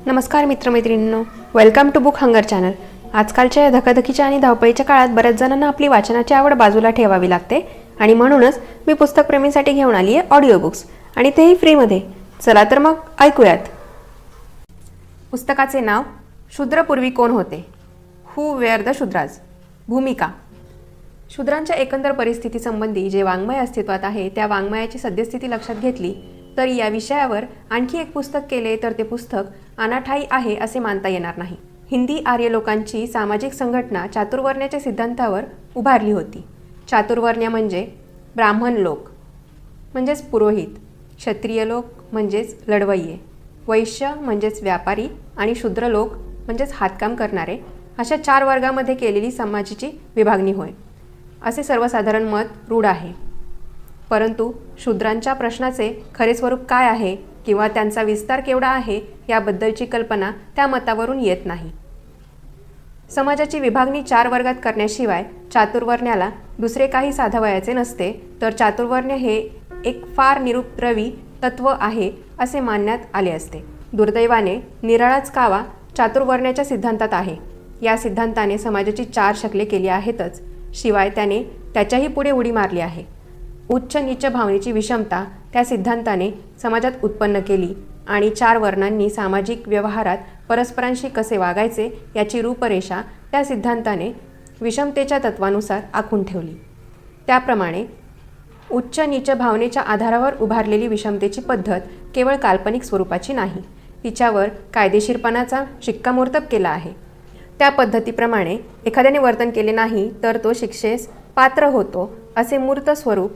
नमस्कार मित्रमैत्रिणींनो, welcome to Book Hunger channel. आजकालच्या धकाधकीच्या आणि धावपळीच्या काळात बऱ्याच जणांना आपली वाचनाची आवड बाजूला ठेवावी लागते आणि म्हणूनच मी पुस्तकप्रेमींसाठी घेऊन आली आहे ऑडिओ बुक्स, आणि तेही फ्रीमध्ये. चला तर मग ऐकूयात. पुस्तकाचे नाव शूद्र पूर्वी कोण होते, हू वेअर द शूद्राज. भूमिका. शूद्रांच्या एकंदर परिस्थितीसंबंधी जे वाङ्मय अस्तित्वात आहे त्या वाङ्मयाची सद्यस्थिती लक्षात घेतली तर या विषयावर आणखी एक पुस्तक केले तर ते पुस्तक अनाठायी आहे असे मानता येणार नाही. हिंदी आर्य लोकांची सामाजिक संघटना चातुर्वर्ण्याच्या सिद्धांतावर उभारली होती. चातुर्वर्ण्य म्हणजे ब्राह्मण लोक म्हणजेच पुरोहित, क्षत्रिय लोक म्हणजेच लढवय्ये, वैश्य म्हणजेच व्यापारी आणि शूद्र लोक म्हणजेच हातकाम करणारे, अशा 4 वर्गामध्ये केलेली समाजाची विभागणी होय असे सर्वसाधारण मत रूढ आहे. परंतु शूद्रांच्या प्रश्नाचे खरे स्वरूप काय आहे किंवा त्यांचा विस्तार केवढा आहे याबद्दलची कल्पना त्या मतावरून येत नाही. समाजाची विभागणी 4 वर्गात करण्याशिवाय चातुर्वर्ण्याला दुसरे काही साधावयाचे नसते, तर चातुर्वर्ण्य हे एक फार निरुपद्रवी तत्व आहे असे मानण्यात आले असते. दुर्दैवाने निराळाच कावा चातुर्वर्ण्याच्या सिद्धांतात आहे. या सिद्धांताने समाजाची 4 शकले केली आहेतच, शिवाय त्याने त्याच्याही पुढे उडी मारली आहे. उच्च नीच भावनेची विषमता त्या सिद्धांताने समाजात उत्पन्न केली आणि 4 वर्णांनी सामाजिक व्यवहारात परस्परांशी कसे वागायचे याची रूपरेषा त्या सिद्धांताने विषमतेच्या तत्वानुसार आखून ठेवली. त्याप्रमाणे उच्च नीच भावनेच्या आधारावर उभारलेली विषमतेची पद्धत केवळ काल्पनिक स्वरूपाची नाही, तिच्यावर कायदेशीरपणाचा शिक्कामोर्तब केला आहे. त्या पद्धतीप्रमाणे एखाद्याने वर्तन केले नाही तर तो शिक्षेस पात्र होतो असे मूर्त स्वरूप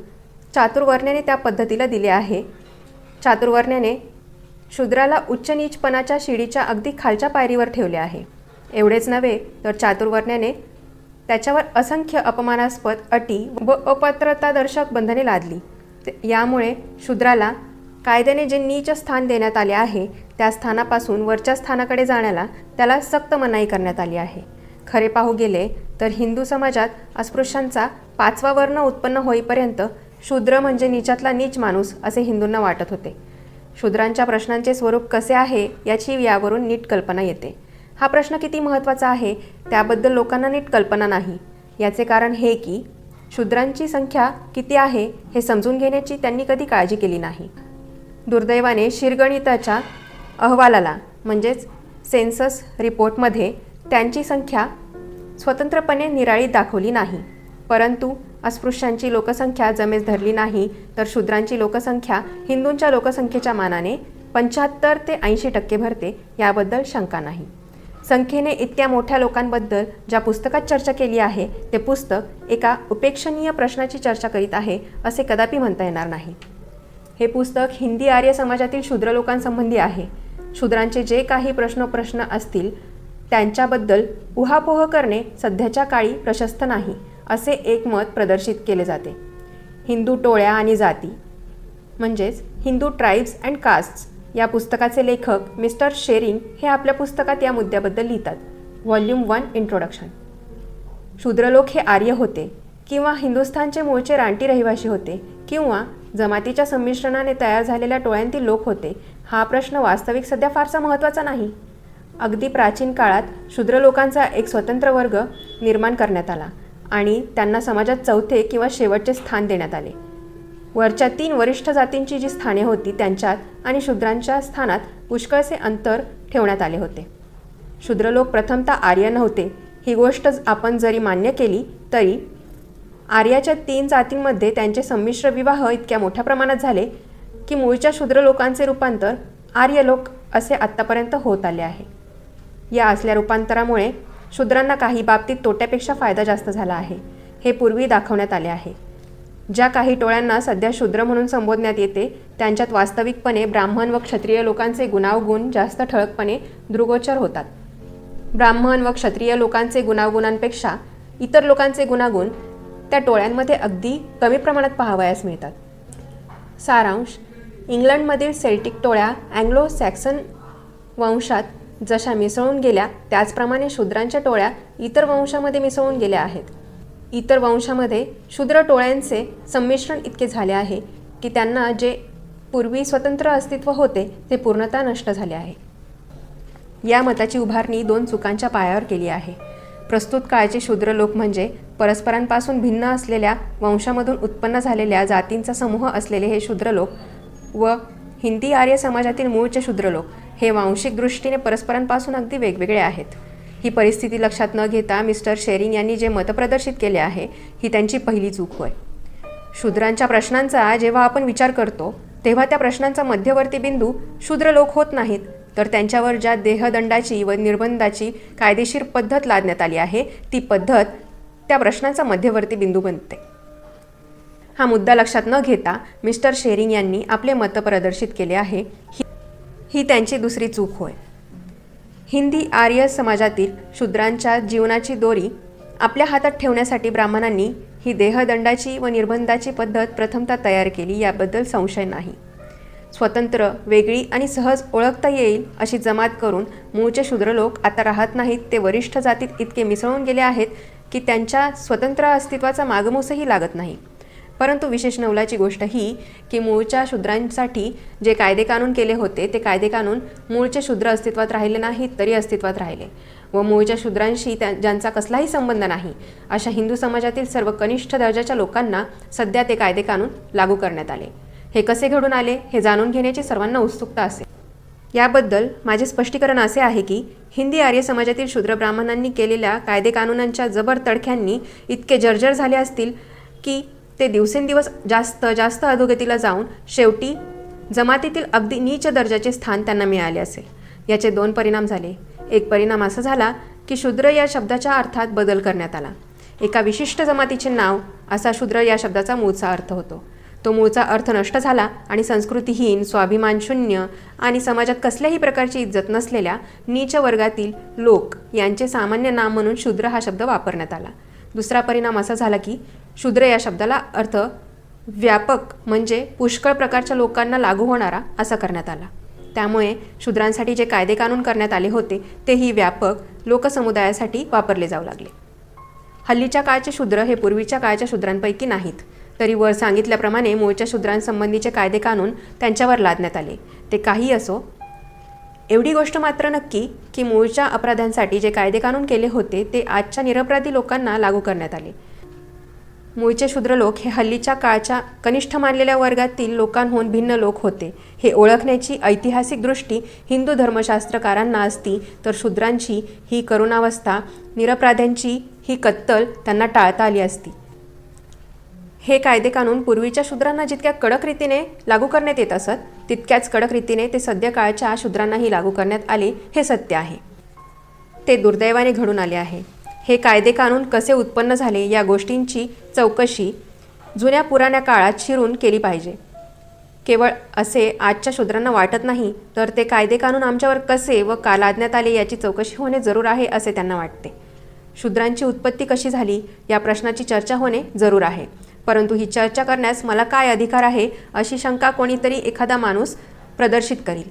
चातुर्वर्ण्याने त्या पद्धतीला दिले आहे. चातुर्वर्ण्याने शूद्राला उच्च नीचपणाच्या शिडीच्या अगदी खालच्या पायरीवर ठेवले आहे. एवढेच नव्हे तर चातुर्वर्ण्याने त्याच्यावर असंख्य अपमानास्पद अटी व अपात्रतादर्शक बंधने लादली. यामुळे शूद्राला कायद्याने जे नीच स्थान देण्यात आले आहे त्या स्थानापासून वरच्या स्थानाकडे जाण्याला त्याला सक्त मनाई करण्यात आली आहे. खरे पाहू गेले तर हिंदू समाजात अस्पृश्यांचा 5वा वर्ण उत्पन्न होईपर्यंत शूद्र म्हणजे नीचातला नीच माणूस असे हिंदूंना वाटत होते. शूद्रांच्या प्रश्नांचे स्वरूप कसे आहे याची यावरून नीट कल्पना येते. हा प्रश्न किती महत्त्वाचा आहे त्याबद्दल लोकांना नीट कल्पना नाही. याचे कारण हे की शूद्रांची संख्या किती आहे हे समजून घेण्याची त्यांनी कधी काळजी केली नाही. दुर्दैवाने शिरगणिताच्या अहवालाला म्हणजेच सेन्सस रिपोर्टमध्ये त्यांची संख्या स्वतंत्रपणे निराळी दाखवली नाही. परंतु अस्पृश्यांची लोकसंख्या जमेस धरली नाही तर शूद्रांची लोकसंख्या हिंदूंच्या लोकसंख्येच्या मानाने 75 ते 80% भरते याबद्दल शंका नाही. संख्येने इतक्या मोठ्या लोकांबद्दल ज्या पुस्तकात चर्चा केली आहे ते पुस्तक एका उपेक्षणीय प्रश्नाची चर्चा करीत आहे असे कदापि म्हणता येणार नाही. हे पुस्तक हिंदी आर्य समाजातील शूद्र लोकांसंबंधी आहे. शूद्रांचे जे काही प्रश्न असतील त्यांच्याबद्दल उहापोह करणे सध्याच्या काळी प्रशस्त नाही असे एक मत प्रदर्शित केले जाते. हिंदू टोळ्या आणि जाती म्हणजेच हिंदू ट्राईब्स अँड कास्ट्स या पुस्तकाचे लेखक मिस्टर शेरिंग हे आपल्या पुस्तकात या मुद्द्याबद्दल लिहितात. Volume 1 introduction. शूद्रलोक हे आर्य होते किंवा हिंदुस्थानचे मूळचे रानटी रहिवासी होते किंवा जमातीच्या संमिश्रणाने तयार झालेल्या टोळ्यांतील लोक होते, हा प्रश्न वास्तविक सध्या फारसा महत्त्वाचा नाही. अगदी प्राचीन काळात शूद्र लोकांचा एक स्वतंत्र वर्ग निर्माण करण्यात आला आणि त्यांना समाजात 4थे किंवा शेवटचे स्थान देण्यात आले. वरच्या 3 वरिष्ठ जातींची जी स्थाने होती त्यांच्यात आणि शूद्रांच्या स्थानात पुष्कळसे अंतर ठेवण्यात आले होते. शूद्रलोक प्रथमतः आर्य नव्हते ही गोष्ट आपण जरी मान्य केली तरी आर्याच्या 3 जातींमध्ये त्यांचे संमिश्र विवाह इतक्या मोठ्या प्रमाणात झाले की मूळच्या शूद्र लोकांचे रूपांतर आर्य लोक असे आत्तापर्यंत होत आले आहे. या असल्या रूपांतरामुळे शूद्रांना काही बाबतीत तोट्यापेक्षा फायदा जास्त झाला आहे हे पूर्वी दाखवण्यात आले आहे. ज्या काही टोळ्यांना सध्या शूद्र म्हणून संबोधण्यात येते त्यांच्यात वास्तविकपणे ब्राह्मण व क्षत्रिय लोकांचे गुणावगुण जास्त ठळकपणे दृगोचर होतात. ब्राह्मण व क्षत्रिय लोकांचे गुणावगुणांपेक्षा इतर लोकांचे गुणागुण त्या टोळ्यांमध्ये अगदी कमी प्रमाणात पाहावयास मिळतात. सारांश. इंग्लंडमधील सेल्टिक टोळ्या अँग्लो सॅक्सन वंशात जशा मिसळून गेल्या त्याचप्रमाणे शूद्रांच्या टोळ्या इतर वंशामध्ये मिसळून गेल्या आहेत. इतर वंशामध्ये शूद्र टोळ्यांचे संमिश्रण इतके झाले आहे की त्यांना जे पूर्वी स्वतंत्र अस्तित्व होते ते पूर्णतः नष्ट झाले आहे. या मताची उभारणी 2 चुकांच्या पायावर केली आहे. प्रस्तुत काळचे शूद्र लोक म्हणजे परस्परांपासून भिन्न असलेल्या वंशामधून उत्पन्न झालेल्या जातींचा समूह असलेले हे शूद्र लोक व हिंदी आर्य समाजातील मूळचे शूद्र लोक हे वांशिक दृष्टीने परस्परांपासून अगदी वेगवेगळे आहेत. ही परिस्थिती लक्षात न घेता मिस्टर शेरिंग यांनी जे मत प्रदर्शित केले आहे ही त्यांची पहिली चूक होय. शूद्रांच्या प्रश्नांचा जेव्हा आपण विचार करतो तेव्हा त्या प्रश्नांचा मध्यवर्ती बिंदू शूद्र लोक होत नाहीत, तर त्यांच्यावर ज्या देहदंडाची व निर्बंधाची कायदेशीर पद्धत लादण्यात आली आहे ती पद्धत त्या प्रश्नांचा मध्यवर्ती बिंदू बनते. हा मुद्दा लक्षात न घेता मिस्टर शेरिंग यांनी आपले मत प्रदर्शित केले आहे ही त्यांची दुसरी चूक होय. हिंदी आर्य समाजातील शूद्रांच्या जीवनाची दोरी आपल्या हातात ठेवण्यासाठी ब्राह्मणांनी ही देहदंडाची व निर्बंधाची पद्धत प्रथमतः तयार केली याबद्दल संशय नाही. स्वतंत्र, वेगळी आणि सहज ओळखता येईल अशी जमात करून मूळचे शूद्र लोक आता राहत नाहीत. ते वरिष्ठ जातीत इतके मिसळून गेले आहेत की त्यांच्या स्वतंत्र अस्तित्वाचा मागमूसही लागत नाही. परंतु विशेष नवलाची गोष्ट ही की मूळच्या शूद्रांसाठी जे कायदेकानून केले होते ते कायदेकानून मूळचे शूद्र अस्तित्वात राहिले नाहीत तरी अस्तित्वात राहिले व मूळच्या शूद्रांशी ज्यांचा कसलाही संबंध नाही अशा हिंदू समाजातील सर्व कनिष्ठ दर्जाच्या लोकांना सध्या ते कायदेकानून लागू करण्यात आले. हे कसे घडून आले हे जाणून घेण्याची सर्वांना उत्सुकता असेल. याबद्दल माझे स्पष्टीकरण असे आहे की हिंदी आर्य समाजातील शूद्र ब्राह्मणांनी केलेल्या कायदेकानूनांच्या जबर तडख्यांनी इतके जर्जर झाले असतील की ते दिवसेंदिवस जास्त अधोगतीला जाऊन शेवटी जमातीतील अगदी नीच दर्जाचे स्थान त्यांना मिळाले असेल. याचे 2 परिणाम झाले. एक परिणाम असा झाला की शूद्र या शब्दाच्या अर्थात बदल करण्यात आला. एका विशिष्ट जमातीचे नाव असा शूद्र या शब्दाचा मूळचा अर्थ होतो. तो मूळचा अर्थ नष्ट झाला आणि संस्कृतीहीन, स्वाभिमानशून्य आणि समाजात कसल्याही प्रकारची इज्जत नसलेल्या नीच वर्गातील लोक यांचे सामान्य नाम म्हणून शूद्र हा शब्द वापरण्यात आला. दुसरा परिणाम असा झाला की शूद्र या शब्दाला अर्थ व्यापक म्हणजे पुष्कळ प्रकारच्या लोकांना लागू होणारा असा करण्यात आला. त्यामुळे शूद्रांसाठी जे कायदेकानून करण्यात आले होते तेही व्यापक लोकसमुदायासाठी वापरले जाऊ लागले. हल्लीच्या काळचे शूद्र हे पूर्वीच्या काळच्या शूद्रांपैकी नाहीत. तरी वर सांगितल्याप्रमाणे मूळच्या शूद्रांसंबंधीचे कायदेकानून त्यांच्यावर लादण्यात आले. ते काही असो, एवढी गोष्ट मात्र नक्की की मूळच्या अपराधांसाठी जे कायदेकानून केले होते ते आजच्या निरपराधी लोकांना लागू करण्यात आले. मूळचे शूद्र लोक हे हल्लीच्या काळच्या कनिष्ठ मानलेल्या वर्गातील लोकांहून भिन्न लोक होते हे ओळखण्याची ऐतिहासिक दृष्टी हिंदू धर्मशास्त्रकारांना असती तर शूद्रांची ही करुणावस्था, निरपराध्यांची ही कत्तल त्यांना टाळता आली असती. हे कायदेकानून पूर्वीच्या शूद्रांना जितक्या कडक रीतीने लागू करण्यात येत असत तितक्याच कडक रीतीने ते सध्या काळच्या शूद्रांनाही लागू करण्यात आले हे सत्य आहे. ते दुर्दैवाने घडून आले आहे. हे कायदेकानून कसे उत्पन्न झाले या गोष्टींची चौकशी जुन्या पुराण्या काळात शिरून केली पाहिजे. केवळ असे आजच्या शूद्रांना वाटत नाही तर ते कायदेकानून आमच्यावर कसे व का लादण्यात आले याची चौकशी होणे जरूर आहे असे त्यांना वाटते. शूद्रांची उत्पत्ती कशी झाली या प्रश्नाची चर्चा होणे जरूर आहे. परंतु ही चर्चा करण्यास मला काय अधिकार आहे अशी शंका कोणीतरी एखादा माणूस प्रदर्शित करील.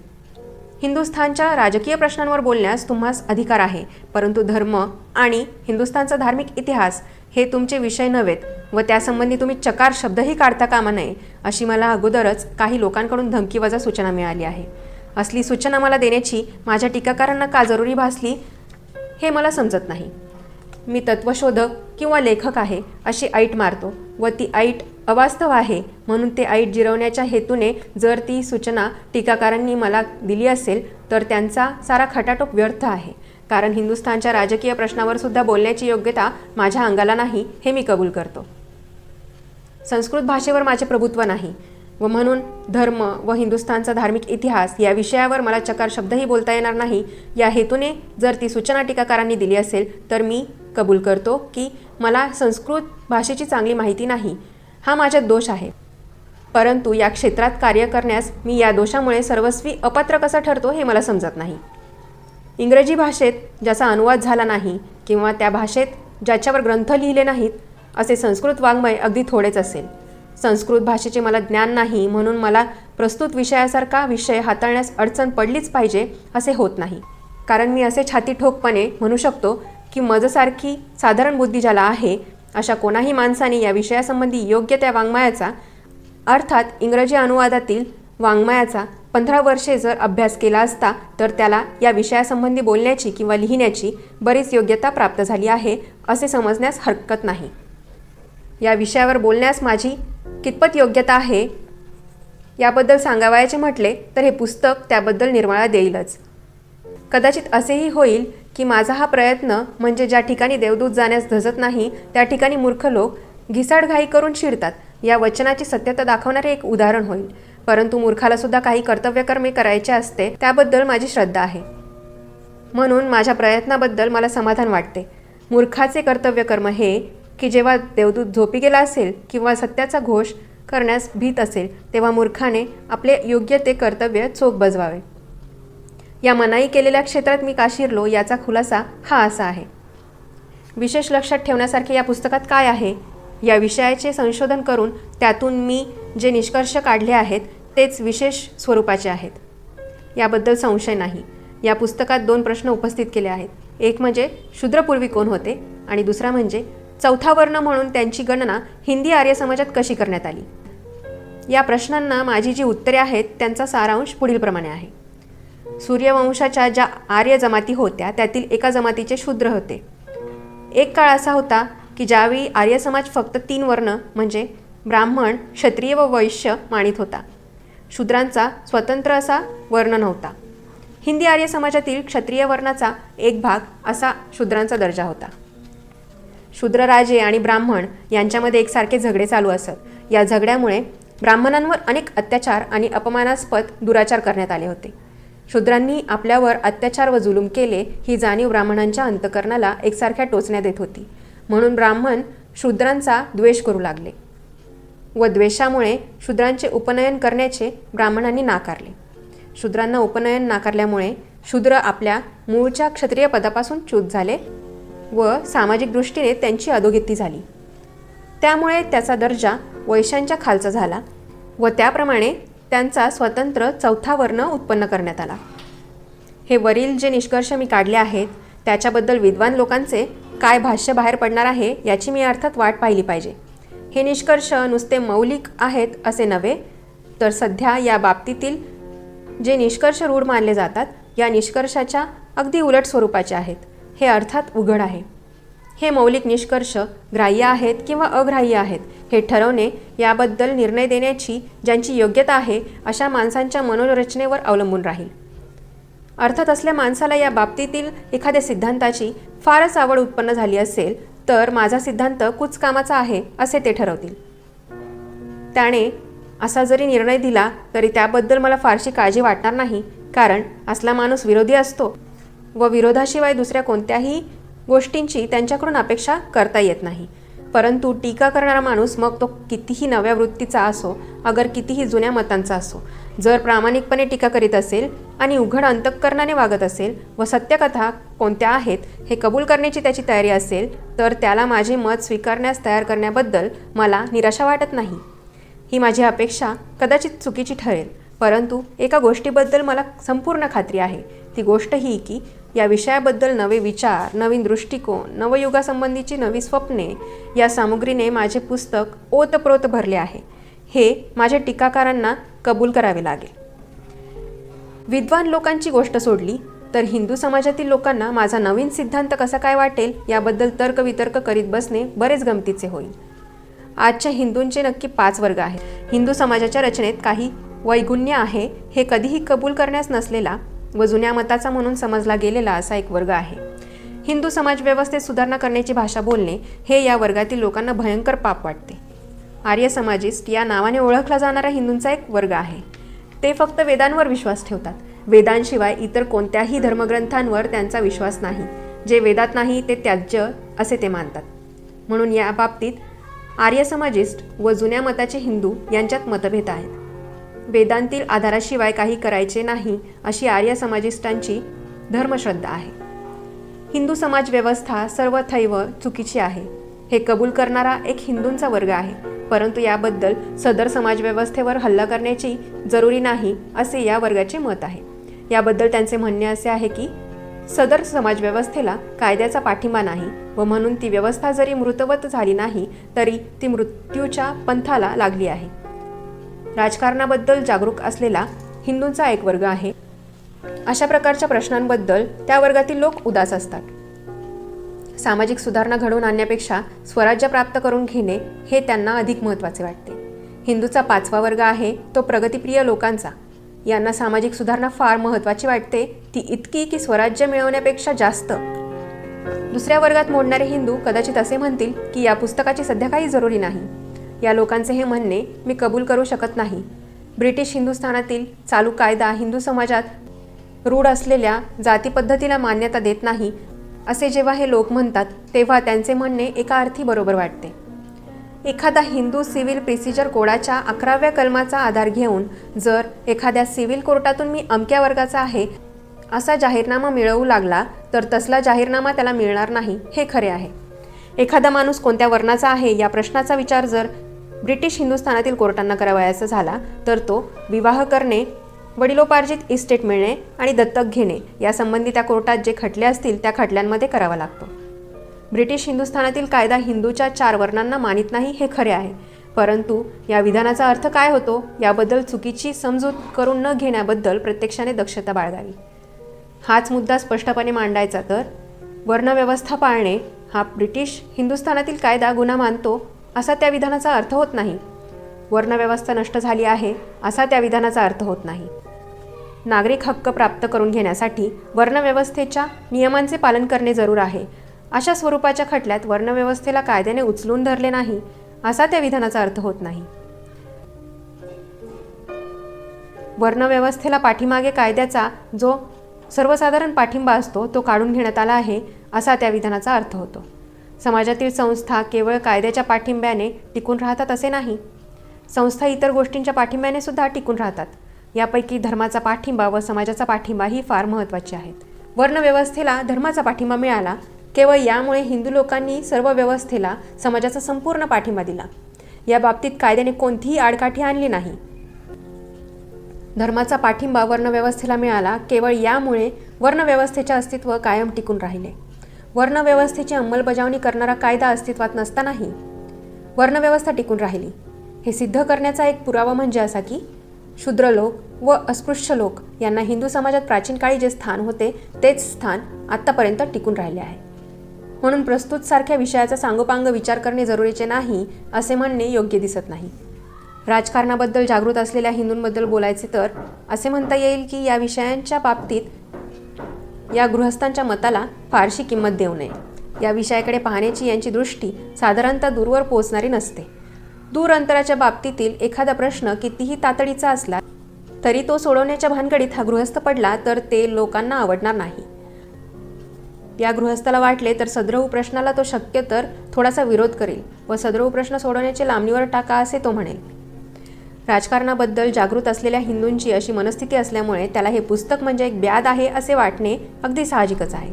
हिंदुस्थानच्या राजकीय प्रश्नांवर बोलण्यास तुम्हास अधिकार आहे, परंतु धर्म आणि हिंदुस्थानचा धार्मिक इतिहास हे तुमचे विषय नव्हेत व त्यासंबंधी तुम्ही चकार शब्दही काढता कामा नये अशी मला अगोदरच काही लोकांकडून धमकीवजा सूचना मिळाली आहे. असली सूचना मला देण्याची माझ्या टीकाकारांना का जरुरी भासली हे मला समजत नाही. मी तत्वशोधक किंवा लेखक आहे अशी ऐट मारतो व ती ऐट अवास्तव आहे म्हणून ते ऐट जिरवण्याच्या हेतूने जर ती सूचना टीकाकारांनी मला दिली असेल तर त्यांचा सारा खटाटोप व्यर्थ आहे. कारण हिंदुस्थानच्या राजकीय प्रश्नावर सुद्धा बोलण्याची योग्यता माझ्या अंगाला नाही हे मी कबूल करतो. संस्कृत भाषेवर माझे प्रभुत्व नाही व म्हणून धर्म व हिंदुस्थानचा धार्मिक इतिहास या विषयावर मला चकार शब्दही बोलता येणार नाही. या हेतूने जर ती सूचना टीकाकारांनी दिली असेल तर मी कबूल करतो की मला संस्कृत भाषेची चांगली माहिती नाही. हा माझ्यात दोष आहे, परंतु या क्षेत्रात कार्य करण्यास मी या दोषामुळे सर्वस्वी अपात्र कसा ठरतो हे मला समजत नाही. इंग्रजी भाषेत ज्याचा अनुवाद झाला नाही किंवा त्या भाषेत ज्याच्यावर ग्रंथ लिहिले नाहीत असे संस्कृत वाङ्मय अगदी थोडेच असेल. संस्कृत भाषेचे मला ज्ञान नाही म्हणून मला प्रस्तुत विषयासारखा विषय हाताळण्यास अडचण पडलीच पाहिजे असे होत नाही. कारण मी असे छातीठोकपणे म्हणू शकतो की माझ्यासारखी साधारण बुद्धी ज्याला आहे अशा कोणाही माणसाने या विषयासंबंधी योग्य त्या वाङ्मयाचा अर्थात इंग्रजी अनुवादातील वाङ्मयाचा 15 वर्षे जर अभ्यास केला असता तर त्याला या विषयासंबंधी बोलण्याची किंवा लिहिण्याची बरीच योग्यता प्राप्त झाली आहे असे समजण्यास हरकत नाही. या विषयावर बोलण्यास माझी कितपत योग्यता आहे याबद्दल सांगावयाचे म्हटले तर हे पुस्तक त्याबद्दल निर्वाळा देईलच. कदाचित असेही होईल की माझा हा प्रयत्न म्हणजे ज्या ठिकाणी देवदूत जाण्यास धजत नाही त्या ठिकाणी मूर्ख लोक घिसाडघाई करून शिरतात या वचनाची सत्यता दाखवणारे एक उदाहरण होईल. परंतु मूर्खाला सुद्धा काही कर्तव्यकर्मे करायचे असते त्याबद्दल माझी श्रद्धा आहे. म्हणून माझ्या प्रयत्नाबद्दल मला समाधान वाटते. मूर्खाचे कर्तव्यकर्म हे की जेव्हा देवदूत झोपी गेला असेल किंवा सत्याचा घोष करण्यास भीत असेल तेव्हा मूर्खाने आपले योग्य ते कर्तव्य चोख बजवावे. या मनाई केलेल्या क्षेत्रात मी का शिरलो याचा खुलासा हा असा आहे. विशेष लक्षात ठेवण्यासारखे या पुस्तकात काय आहे या विषयाचे संशोधन करून त्यातून मी जे निष्कर्ष काढले आहेत तेच विशेष स्वरूपाचे आहेत याबद्दल संशय नाही. या पुस्तकात 2 प्रश्न उपस्थित केले आहेत. एक म्हणजे शूद्रपूर्वी कोण होते आणि दुसरा म्हणजे चौथा वर्ण म्हणून त्यांची गणना हिंदी आर्य समाजात कशी करण्यात आली. या प्रश्नांना माझी जी उत्तरे आहेत त्यांचा सारांश पुढीलप्रमाणे आहे. सूर्यवंशाच्या ज्या आर्य जमाती होत्या त्यातील एका जमातीचे शूद्र होते. एक काळ असा होता की ज्यावेळी आर्य समाज फक्त 3 वर्ण म्हणजे ब्राह्मण, क्षत्रिय व वैश्य मानित होता. शूद्रांचा स्वतंत्र असा वर्ण नव्हता. हिंदी आर्य समाजातील क्षत्रिय वर्णाचा एक भाग असा शूद्रांचा दर्जा होता. शूद्रराजे आणि ब्राह्मण यांच्यामध्ये एकसारखे झगडे चालू असत. या झगड्यामुळे ब्राह्मणांवर अनेक अत्याचार आणि अपमानास्पद दुराचार करण्यात आले होते. शूद्रांनी आपल्यावर अत्याचार व जुलूम केले ही जाणीव ब्राह्मणांच्या अंतकरणाला एकसारख्या टोचण्यात येत होती. म्हणून ब्राह्मण शूद्रांचा द्वेष करू लागले व द्वेषामुळे शूद्रांचे उपनयन करण्याचे ब्राह्मणांनी नाकारले. शूद्रांना उपनयन नाकारल्यामुळे शूद्र आपल्या मूळच्या क्षत्रिय पदापासून च्युत झाले व सामाजिक दृष्टीने त्यांची अधोगती झाली. त्यामुळे त्याचा दर्जा वैश्यांच्या खालचा झाला व त्याप्रमाणे त्यांचा स्वतंत्र चौथा वर्ण उत्पन्न करण्यात आला. हे वरील जे निष्कर्ष मी काढले आहेत त्याच्याबद्दल विद्वान लोकांचे काय भाष्य बाहेर पडणार आहे याची मी अर्थात वाट पाहिली पाहिजे. हे निष्कर्ष नुसते मौलिक आहेत असे नव्हे तर सध्या या बाबतीतील जे निष्कर्ष रूढ मानले जातात या निष्कर्षाच्या अगदी उलट स्वरूपाचे आहेत हे अर्थात उघड आहे. हे मौलिक निष्कर्ष ग्राह्य आहेत किंवा अग्राह्य आहेत हे ठरवणे याबद्दल निर्णय देण्याची ज्यांची योग्यता आहे अशा माणसांच्या मनोरचनेवर अवलंबून राहील. अर्थात असल्या माणसाला या बाबतीतील एखाद्या सिद्धांताची फारच आवड उत्पन्न झाली असेल तर माझा सिद्धांत कुचकामाचा आहे असे ते ठरवतील. त्याने असा जरी निर्णय दिला तरी त्याबद्दल मला फारशी काळजी वाटणार नाही, कारण असला माणूस विरोधी असतो व विरोधाशिवाय दुसऱ्या कोणत्याही गोष्टींची त्यांच्याकडून अपेक्षा करता येत नाही. परंतु टीका करणारा माणूस मग तो कितीही नव्या वृत्तीचा असो अगर कितीही जुन्या मतांचा असो जर प्रामाणिकपणे टीका करीत असेल आणि उघड अंतःकरणाने वागत असेल व सत्यकथा कोणत्या आहेत हे कबूल करण्याची त्याची तयारी असेल तर त्याला माझे मत स्वीकारण्यास तयार करण्याबद्दल मला निराशा वाटत नाही. ही माझी अपेक्षा कदाचित चुकीची ठरेल, परंतु एका गोष्टीबद्दल मला संपूर्ण खात्री आहे. ती गोष्ट ही की या विषयाबद्दल नवे विचार, नवीन दृष्टिकोन, नवयुगासंबंधीची नवी स्वप्ने या सामुग्रीने माझे पुस्तक ओतप्रोत भरले आहे. हे माझ्या टीकाकारांना कबूल करावे लागेल. विद्वान लोकांची गोष्ट सोडली तर हिंदू समाजातील लोकांना माझा नवीन सिद्धांत कसा काय वाटेल याबद्दल तर्कवितर्क करीत बसणे बरेच गमतीचे होईल. आजच्या हिंदूंचे नक्की 5 वर्ग आहेत. हिंदू समाजाच्या रचनेत काही वैगुण्य आहे हे कधीही कबूल करण्यास नसलेला व जुन्या मताचा म्हणून समजला गेलेला असा एक वर्ग आहे. हिंदू समाज व्यवस्थेत सुधारणा करण्याची भाषा बोलणे हे या वर्गातील लोकांना भयंकर पाप वाटते. आर्य समाजिस्ट या नावाने ओळखला जाणारा हिंदूंचा एक वर्ग आहे. ते फक्त वेदांवर विश्वास ठेवतात. वेदांशिवाय इतर कोणत्याही धर्मग्रंथांवर त्यांचा विश्वास नाही. जे वेदात नाही ते त्याज्य असे ते मानतात. म्हणून या बाबतीत आर्य समाजिस्ट व जुन्या मताचे हिंदू यांच्यात मतभेद आहेत. वेदांतील आधाराशिवाय काही करायचे नाही अशी आर्य समाजिस्टांची धर्मश्रद्धा आहे. हिंदू समाज व्यवस्था सर्वथैव चुकीची आहे हे कबूल करणारा एक हिंदूंचा वर्ग आहे. परंतु याबद्दल सदर समाजव्यवस्थेवर हल्ला करण्याची जरुरी नाही असे या वर्गाचे मत आहे. याबद्दल त्यांचे म्हणणे असे आहे की सदर समाजव्यवस्थेला कायद्याचा पाठिंबा नाही व म्हणून ती व्यवस्था जरी मृतवत झाली नाही तरी ती मृत्यूच्या पंथाला लागली आहे. राजकारणाबद्दल जागरूक असलेला हिंदूंचा एक वर्ग आहे. अशा प्रकारच्या प्रश्नांबद्दल त्या वर्गातील लोक उदास असतात. सामाजिक सुधारणा घडवून आणण्यापेक्षा स्वराज्य प्राप्त करून घेणे हे त्यांना अधिक महत्त्वाचे वाटते. हिंदूचा 5वा वर्ग आहे तो प्रगतिप्रिय लोकांचा. यांना सामाजिक सुधारणा फार महत्त्वाची वाटते, ती इतकी की स्वराज्य मिळवण्यापेक्षा जास्त. दुसऱ्या वर्गात मोडणारे हिंदू कदाचित असे म्हणतील की या पुस्तकाची सध्या काही जरुरी नाही. या लोकांचे हे म्हणणे मी कबूल करू शकत नाही. ब्रिटिश हिंदुस्थानातील चालू कायदा हिंदू समाजात रूढ असलेल्या जातीपद्धतीला मान्यता देत नाही असे जेव्हा हे लोक म्हणतात तेव्हा त्यांचे म्हणणे एका अर्थी बरोबर वाटते. एखादा हिंदू सिव्हिल प्रोसिजर कोडाच्या 11व्या कलमाचा आधार घेऊन जर एखाद्या सिव्हिल कोर्टातून मी अमक्या वर्गाचा आहे असा जाहीरनामा मिळवू लागला तर तसला जाहीरनामा त्याला मिळणार नाही हे खरे आहे. एखादा माणूस कोणत्या वर्णाचा आहे या प्रश्नाचा विचार जर ब्रिटिश हिंदुस्थानातील कोर्टांना करावयाचा झाला तर तो विवाह करणे, वडिलोपार्जित इस्टेट मिळणे आणि दत्तक घेणे यासंबंधी त्या कोर्टात जे खटले असतील त्या खटल्यांमध्ये करावा लागतो. ब्रिटिश हिंदुस्थानातील कायदा हिंदूच्या 4 वर्णांना मानित नाही हे खरे आहे, परंतु या विधानाचा अर्थ काय होतो याबद्दल चुकीची समजूत करून न घेण्याबद्दल प्रत्यक्षाने दक्षता बाळगावी. हाच मुद्दा स्पष्टपणे मांडायचा तर वर्णव्यवस्था पाळणे हा ब्रिटिश हिंदुस्थानातील कायदा गुन्हा मानतो असा त्या विधानाचा अर्थ होत नाही. वर्णव्यवस्था नष्ट झाली आहे असा त्या विधानाचा अर्थ होत नाही. नागरिक हक्क प्राप्त करून घेण्यासाठी वर्णव्यवस्थेच्या नियमांचे पालन करणे जरूर आहे. अशा स्वरूपाच्या खटल्यात वर्णव्यवस्थेला कायद्याने उचलून धरले नाही असा त्या विधानाचा अर्थ होत नाही. वर्णव्यवस्थेला पाठीमागे कायद्याचा जो सर्वसाधारण पाठिंबा असतो तो काढून घेण्यात आला आहे असा त्या विधानाचा अर्थ होतो. समाजातील संस्था केवळ कायद्याच्या पाठिंब्याने टिकून राहतात असे नाही. संस्था इतर गोष्टींच्या पाठिंब्याने सुद्धा टिकून राहतात. यापैकी धर्माचा पाठिंबा व समाजाचा पाठिंबा ही फार महत्त्वाची आहेत. वर्णव्यवस्थेला धर्माचा पाठिंबा मिळाला केवळ यामुळे हिंदू लोकांनी सर्व व्यवस्थेला समाजाचा संपूर्ण पाठिंबा दिला. या बाबतीत कायद्याने कोणतीही आडकाठी आणली नाही. धर्माचा पाठिंबा वर्णव्यवस्थेला मिळाला केवळ यामुळे वर्णव्यवस्थेचे अस्तित्व कायम टिकून राहिले. वर्णव्यवस्थेची अंमलबजावणी करणारा कायदा अस्तित्वात नसतानाही वर्णव्यवस्था टिकून राहिली. हे सिद्ध करण्याचा एक पुरावा म्हणजे असा की शूद्र लोक व अस्पृश्य लोक यांना हिंदू समाजात प्राचीन काळी जे स्थान होते तेच स्थान आत्तापर्यंत टिकून राहिले आहे. म्हणून प्रस्तुत सारख्या विषयाचा सांगोपांग विचार करणे जरुरीचे नाही असे म्हणणे योग्य दिसत नाही. राजकारणाबद्दल जागृत असलेल्या हिंदूंबद्दल बोलायचे तर असे म्हणता येईल की या विषयांच्या बाबतीत या गृहस्थांच्या मताला फारशी किंमत देऊ नये. या विषयाकडे पाहण्याची यांची दृष्टी साधारणतः दूरवर पोहोचणारी नसते. दूर अंतराच्या बाबतीतील एखादा प्रश्न कितीही तातडीचा असला तरी तो सोडवण्याच्या भानगडीत हा गृहस्थ पडला तर ते लोकांना आवडणार नाही. या गृहस्थाला वाटले तर सदरहू प्रश्नाला तो शक्य तर थोडासा विरोध करेल व सदरहू प्रश्न सोडवण्याचे लांबणीवर टाका असे तो म्हणेल. राजकारणाबद्दल जागृत असलेल्या हिंदूंची अशी मनस्थिती असल्यामुळे त्याला हे पुस्तक म्हणजे एक ब्याद आहे असे वाटणे अगदी साहजिकच आहे.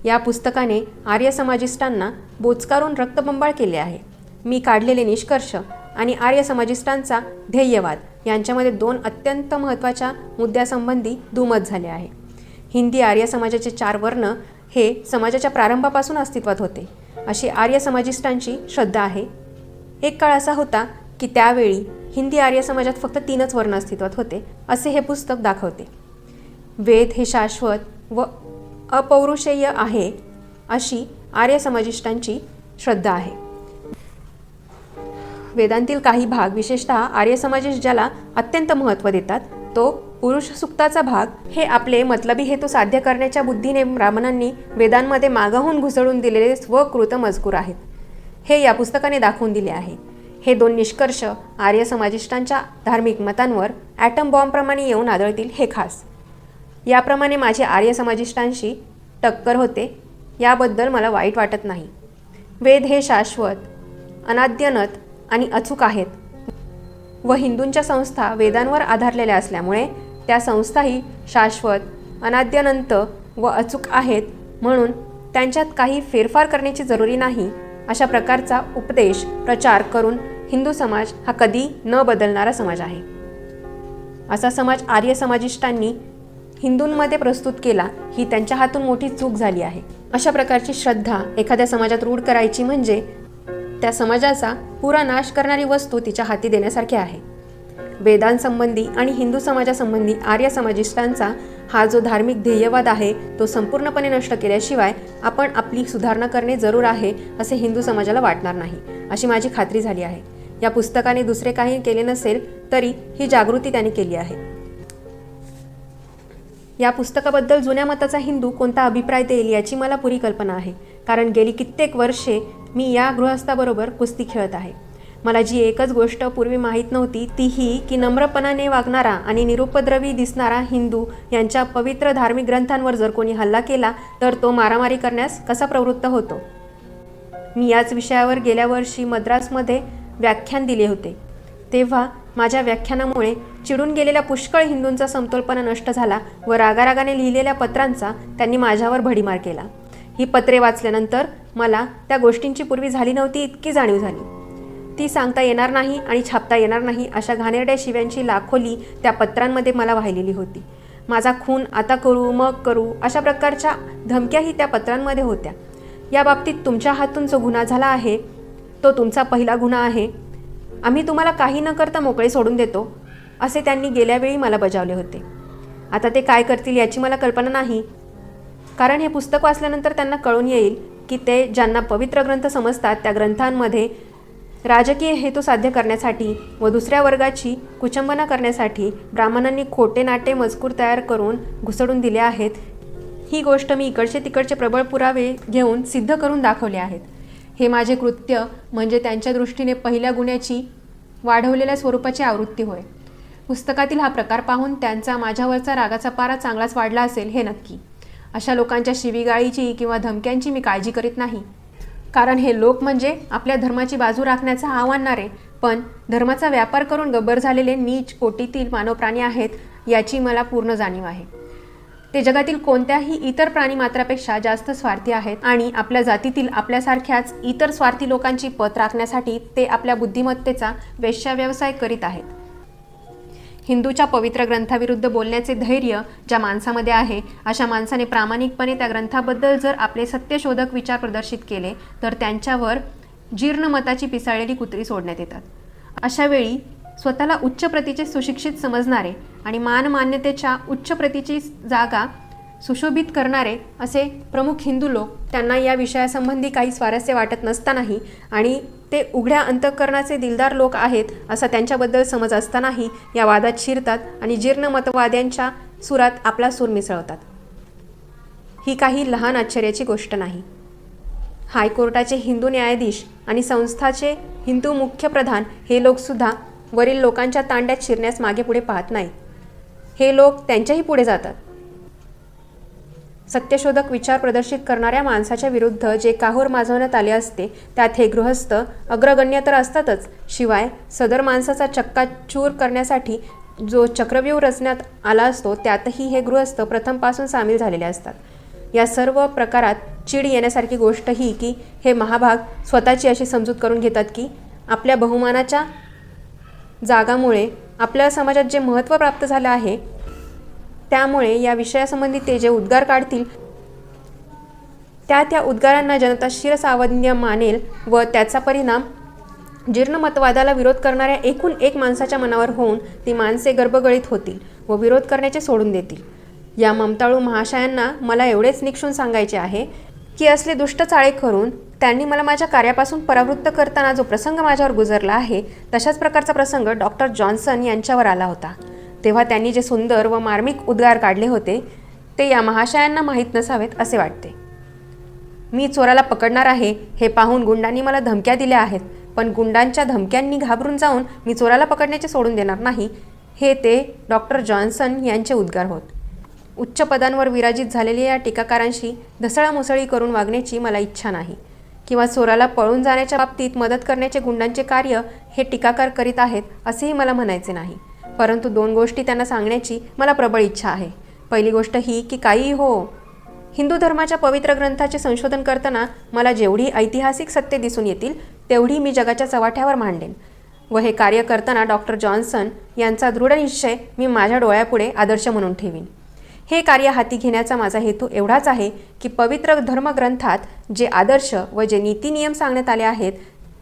या पुस्तकाने आर्य समाजिष्टांना बोचकारून रक्तबंबाळ केले आहे. मी काढलेले निष्कर्ष आणि आर्य समाजिष्टांचा ध्येयवाद यांच्यामध्ये 2 अत्यंत महत्त्वाच्या मुद्द्यासंबंधी दुमत झाले आहे. हिंदी आर्य समाजाचे 4 वर्ण हे समाजाच्या प्रारंभापासून अस्तित्वात होते अशी आर्य समाजिष्टांची श्रद्धा आहे. एक काळ असा होता की त्यावेळी हिंदी आर्य समाजात फक्त 3च वर्ण अस्तित्वात होते असे हे पुस्तक दाखवते. वेद हे शाश्वत व अपौरुषेय आहे अशी आर्य समाजिष्टांची श्रद्धा आहे. वेदांतील काही भाग विशेषतः आर्य समाजिष्ट ज्याला अत्यंत महत्त्व देतात तो पुरुष सुक्ताचा भाग हे आपले मतलबी हेतू साध्य करण्याच्या बुद्धीने ब्राह्मणांनी वेदांमध्ये मागाहून घुसळून दिलेले स्वकृत मजकूर आहेत हे या पुस्तकाने दाखवून दिले आहे. हे 2 निष्कर्ष आर्य समाजिष्टांच्या धार्मिक मतांवर ॲटम बॉम्बप्रमाणे येऊन आदळतील हे खास. याप्रमाणे माझे आर्य समाजिष्टांशी टक्कर होते याबद्दल मला वाईट वाटत नाही. वेद हे शाश्वत, अनाद्यनत आणि अचूक आहेत व हिंदूंच्या संस्था वेदांवर आधारलेल्या असल्यामुळे त्या संस्थाही शाश्वत, अनाद्यनंत व अचूक आहेत म्हणून त्यांच्यात काही फेरफार करण्याची जरुरी नाही अशा प्रकारचा उपदेश प्रचार करून हिंदू समाज हा कधी न बदलणारा समाज आहे. असा समाज आर्य समाजिष्टांनी हिंदूंमध्ये प्रस्तुत केला ही त्यांच्या हातून मोठी चूक झाली आहे. अशा प्रकारची श्रद्धा एखाद्या समाजात रूढ करायची म्हणजे त्या समाजाचा पुरा नाश करणारी वस्तू तिच्या हाती देण्यासारखे आहे. वेदांसंबंधी आणि हिंदू समाजासंबंधी आर्य समाजिष्टांचा हा जो धार्मिक ध्येयवाद आहे तो संपूर्णपणे नष्ट केल्याशिवाय आपण आपली सुधारणा करणे जरूर आहे असे हिंदू समाजाला वाटणार नाही, अशी माझी खात्री झाली आहे. या पुस्तकाने दुसरे काही केले नसेल तरी ही जागृती त्याने केली आहे. या पुस्तकाबद्दल जुन्या मताचा हिंदू कोणता अभिप्राय देईल याची मला पुरी कल्पना आहे, कारण गेली कित्येक वर्षे मी या गृहस्थाबरोबर कुस्ती खेळत आहे. मला जी एकच गोष्ट पूर्वी माहीत नव्हती ती ही की नम्रपणाने वागणारा आणि निरुपद्रवी दिसणारा हिंदू यांच्या पवित्र धार्मिक ग्रंथांवर जर कोणी हल्ला केला तर तो मारामारी करण्यास कसा प्रवृत्त होतो. मी याच विषयावर गेल्या वर्षी मद्रासमध्ये व्याख्यान दिले होते. तेव्हा माझ्या व्याख्यानामुळे चिडून गेलेल्या पुष्कळ हिंदूंचा समतोलपणा नष्ट झाला व रागारागाने लिहिलेल्या पत्रांचा त्यांनी माझ्यावर भडीमार केला. ही पत्रे वाचल्यानंतर मला त्या गोष्टींची पूर्वी झाली नव्हती इतकी जाणीव झाली. ती सांगता येणार नाही आणि छापता येणार नाही अशा घाणेरड्या शिव्यांची लाखोली त्या पत्रांमध्ये मला वाहिलेली होती. माझा खून आता करू मग करू अशा प्रकारच्या धमक्याही त्या पत्रांमध्ये होत्या. या बाबतीत तुमच्या हातून जो गुन्हा झाला आहे तो तुमचा पहिला गुन्हा आहे. आम्ही तुम्हाला काही न करता मोकळे सोडून देतो असे त्यांनी गेल्या वेळी मला बजावले होते. आता ते काय करतील याची मला कल्पना नाही, कारण हे पुस्तक वाचल्यानंतर त्यांना कळून येईल की ते ज्यांना पवित्र ग्रंथ समजतात त्या ग्रंथांमध्ये राजकीय हेतू साध्य करण्यासाठी व दुसऱ्या वर्गाची कुचंबना करण्यासाठी ब्राह्मणांनी खोटे नाटे मजकूर तयार करून घुसडून दिले आहेत. ही गोष्ट मी इकडचे तिकडचे प्रबळ पुरावे घेऊन सिद्ध करून दाखवले आहेत. हे माझे कृत्य म्हणजे त्यांच्या दृष्टीने पहिल्या गुन्ह्याची वाढवलेल्या स्वरूपाची आवृत्ती होय. पुस्तकातील हा प्रकार पाहून त्यांचा माझ्यावरचा रागाचा पारा चांगलाच वाढला असेल हे नक्की. अशा लोकांच्या शिवीगाळीची किंवा धमक्यांची मी काळजी करीत नाही, कारण हे लोक म्हणजे आपल्या धर्माची बाजू राखण्याचा आव्हानणारे पण धर्माचा व्यापार करून गब्बर झालेले नीच कोटीतील मानवप्राणी आहेत याची मला पूर्ण जाणीव आहे. ते जगातील कोणत्याही इतर प्राणीमात्रापेक्षा जास्त स्वार्थी आहेत आणि आपल्या जातीतील आपल्यासारख्याच इतर स्वार्थी लोकांची पत राखण्यासाठी ते आपल्या बुद्धिमत्तेचा वेश्याव्यवसाय करीत आहेत. हिंदूच्या पवित्र ग्रंथाविरुद्ध बोलण्याचे धैर्य ज्या माणसामध्ये आहे अशा माणसाने प्रामाणिकपणे त्या ग्रंथाबद्दल जर आपले सत्यशोधक विचार प्रदर्शित केले तर त्यांच्यावर जीर्ण मताची पिसाळलेली कुत्री सोडण्यात येतात. अशा वेळी स्वतःला उच्च प्रतीचे सुशिक्षित समजणारे आणि मानमान्यतेच्या उच्च प्रतीची जागा सुशोभित करणारे असे प्रमुख हिंदू लोक त्यांना या विषयासंबंधी काही स्वारस्य वाटत नसतानाही आणि ते उघड्या अंतःकरणाचे दिलदार लोक आहेत असा त्यांच्याबद्दल समज असतानाही या वादात शिरतात आणि जीर्ण मतवाद्यांच्या सुरात आपला सूर मिसळतात. ही काही लहान आश्चर्याची गोष्ट नाही. हायकोर्टाचे हिंदू न्यायाधीश आणि संस्थाचे हिंदू मुख्य प्रधान हे लोकसुद्धा वरील लोकांच्या तांड्यात शिरण्यास मागे पुढे पाहत नाहीत. हे लोक त्यांच्याही पुढे जातात. सत्यशोधक विचार प्रदर्शित करणाऱ्या माणसाच्या विरुद्ध जे काहूर माजवण्यात आले असते त्यात हे गृहस्थ अग्रगण्य तर असतातच, शिवाय सदर माणसाचा चक्काचूर करण्यासाठी जो चक्रव्यूह रचण्यात आला असतो त्यातही हे गृहस्थ प्रथमपासून सामील झालेले असतात. या सर्व प्रकारात चीड येण्यासारखी गोष्ट ही की हे महाभाग स्वतःची अशी समजूत करून घेतात की आपल्या बहुमानाच्या जागामुळे आपल्या समाजात जे महत्त्व प्राप्त झालं आहे त्यामुळे या विषयासंबंधी ते जे उद्गार काढतील त्या उद्गारांना जनता शिरसावन्य मानेल व त्याचा परिणाम जीर्ण मतवादाला विरोध करणाऱ्या एकूण एक माणसाच्या मनावर होऊन ती माणसे गर्भगळीत होतील व विरोध करण्याचे सोडून देतील. या ममताळू महाशयांना मला एवढेच निक्षून सांगायचे आहे की असले दुष्ट चाळे करून त्यांनी मला माझ्या कार्यापासून परावृत्त करताना जो प्रसंग माझ्यावर गुजरला आहे तशाच प्रकारचा प्रसंग डॉक्टर जॉन्सन यांच्यावर आला होता. तेव्हा त्यांनी जे सुंदर व मार्मिक उद्गार काढले होते ते या महाशयांना माहीत नसावेत असे वाटते. मी चोराला पकडणार आहे हे पाहून गुंडांनी मला धमक्या दिल्या आहेत, पण गुंडांच्या धमक्यांनी घाबरून जाऊन मी चोराला पकडण्याचे सोडून देणार नाही हे ते डॉक्टर जॉन्सन यांचे उद्गार होत. उच्च पदांवर विराजित झालेल्या या टीकाकारांशी धसळामुसळी करून वागण्याची मला इच्छा नाही किंवा चोराला पळून जाण्याच्या बाबतीत मदत करण्याचे गुंडांचे कार्य हे टीकाकार करीत आहेत असेही मला म्हणायचे नाही. परंतु दोन गोष्टी त्यांना सांगण्याची मला प्रबळ इच्छा आहे. पहिली गोष्ट ही की काही हो, हिंदू धर्माच्या पवित्र ग्रंथाचे संशोधन करताना मला जेवढी ऐतिहासिक सत्य दिसून येतील तेवढी मी जगाच्या चव्हाट्यावर मांडेन व हे कार्य करताना डॉक्टर जॉन्सन यांचा दृढ निश्चय मी माझ्या डोळ्यापुढे आदर्श म्हणून ठेवीन. हे कार्य हाती घेण्याचा माझा हेतू एवढाच आहे की पवित्र धर्मग्रंथात जे आदर्श व जे नीतिनियम सांगण्यात आले आहेत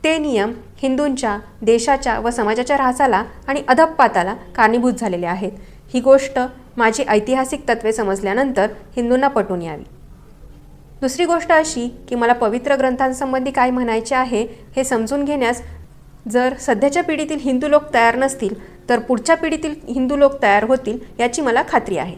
ते नियम हिंदूंच्या देशाच्या व समाजाच्या ऱ्हासाला आणि अधःपाताला कारणीभूत झालेले आहेत. ही गोष्ट माझी ऐतिहासिक तत्त्वे समजल्यानंतर हिंदूंना पटून यावी. दुसरी गोष्ट अशी की मला पवित्र ग्रंथांसंबंधी काय म्हणायचे आहे हे समजून घेण्यास जर सध्याच्या पिढीतील हिंदू लोक तयार नसतील तर पुढच्या पिढीतील हिंदू लोक तयार होतील याची मला खात्री आहे.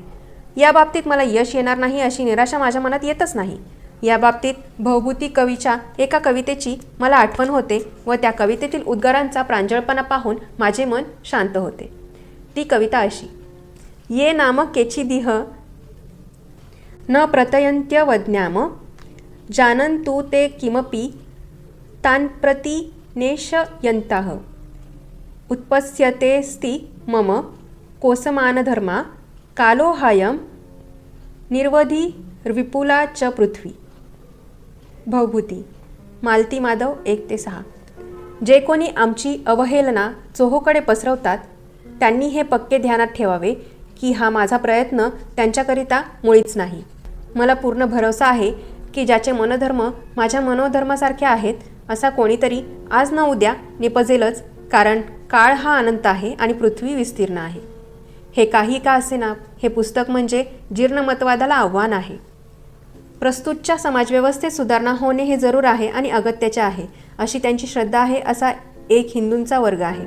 या बाबतीत मला यश येणार नाही अशी निराशा माझ्या मनात येतच नाही. या बाबतीत भवभूती कवीच्या एका कवितेची मला आठवण होते व त्या कवितेतील उद्गारांचा प्रांजळपणा पाहून माझे मन शांत होते. ती कविता अशी: ये नाम केचिदिह न प्रतयन्त्यवज्ञाम जानन्तु ते किमपि तान्प्रति नेशयन्तः उत्पत्स्यतेऽस्ति मम कोसमानधर्मा कालोहायं निर्वधिर्विपुला च पृथ्वी. भवभूती मालती माधव 1-6. जे कोणी आमची अवहेलना चोहोकडे पसरवतात त्यांनी हे पक्के ध्यानात ठेवावे की हा माझा प्रयत्न त्यांच्याकरिता मुळीच नाही. मला पूर्ण भरोसा आहे की ज्याचे मनोधर्म माझ्या मनोधर्मासारखे आहेत असा कोणीतरी आज न उद्या निपजेलच, कारण काळ हा अनंत आहे आणि पृथ्वी विस्तीर्ण आहे. हे काही का असेना, हे पुस्तक म्हणजे जीर्णमतवादाला आव्हान आहे. प्रस्तुतच्या समाजव्यवस्थेत सुधारणा होणे हे जरूर आहे आणि अगत्याचे आहे अशी त्यांची श्रद्धा आहे. असा एक हिंदूंचा वर्ग आहे.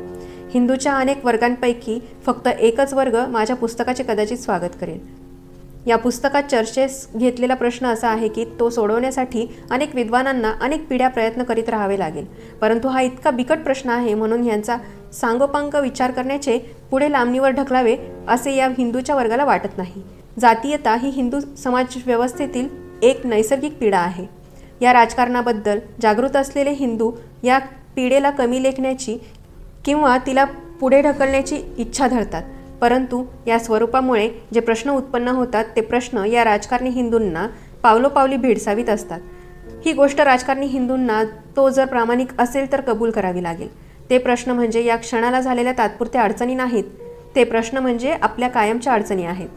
हिंदूच्या अनेक वर्गांपैकी फक्त एकच वर्ग माझ्या पुस्तकाचे कदाचित स्वागत करेल. या पुस्तकात चर्चेस घेतलेला प्रश्न असा आहे की तो सोडवण्यासाठी अनेक विद्वानांना अनेक पिढ्या प्रयत्न करीत राहावे लागेल, परंतु हा इतका बिकट प्रश्न आहे म्हणून यांचा सांगोपांग विचार करण्याचे पुढे लांबणीवर ढकलावे असे या हिंदूच्या वर्गाला वाटत नाही. जातीयता ही हिंदू समाजव्यवस्थेतील एक नैसर्गिक पीडा आहे. या राजकारणाबद्दल जागृत असलेले हिंदू या पीडेला कमी लेखण्याची किंवा तिला पुढे ढकलण्याची इच्छा धरतात, परंतु या स्वरूपामुळे जे प्रश्न उत्पन्न होतात ते प्रश्न या राजकारणी हिंदूंना पावलोपावली भेडसावीत असतात. ही गोष्ट राजकारणी हिंदूंना तो जर प्रामाणिक असेल तर कबूल करावी लागेल. ते प्रश्न म्हणजे या क्षणाला झालेल्या तात्पुरत्या अडचणी नाहीत, ते प्रश्न म्हणजे आपल्या कायमच्या अडचणी आहेत,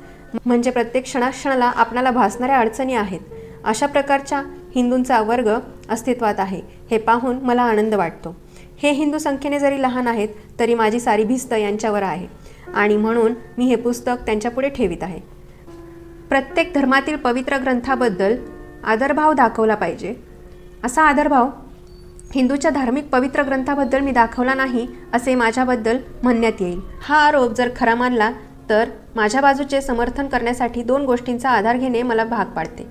म्हणजे प्रत्येक क्षणाक्षणाला आपणाला भासणाऱ्या अडचणी आहेत. अशा प्रकारच्या हिंदूंचा वर्ग अस्तित्वात आहे हे पाहून मला आनंद वाटतो. हे हिंदू संख्येने जरी लहान आहेत तरी माझी सारी भिस्त यांच्यावर आहे आणि म्हणून मी हे पुस्तक त्यांच्यापुढे ठेवीत आहे. प्रत्येक धर्मातील पवित्र ग्रंथाबद्दल आदरभाव दाखवला पाहिजे. असा आदरभाव हिंदूच्या धार्मिक पवित्र ग्रंथाबद्दल मी दाखवला नाही असे माझ्याबद्दल म्हणण्यात येईल. हा आरोप जर खरा मानला तर माझ्या बाजूचे समर्थन करण्यासाठी 2 गोष्टींचा आधार घेणे मला भाग पाडते.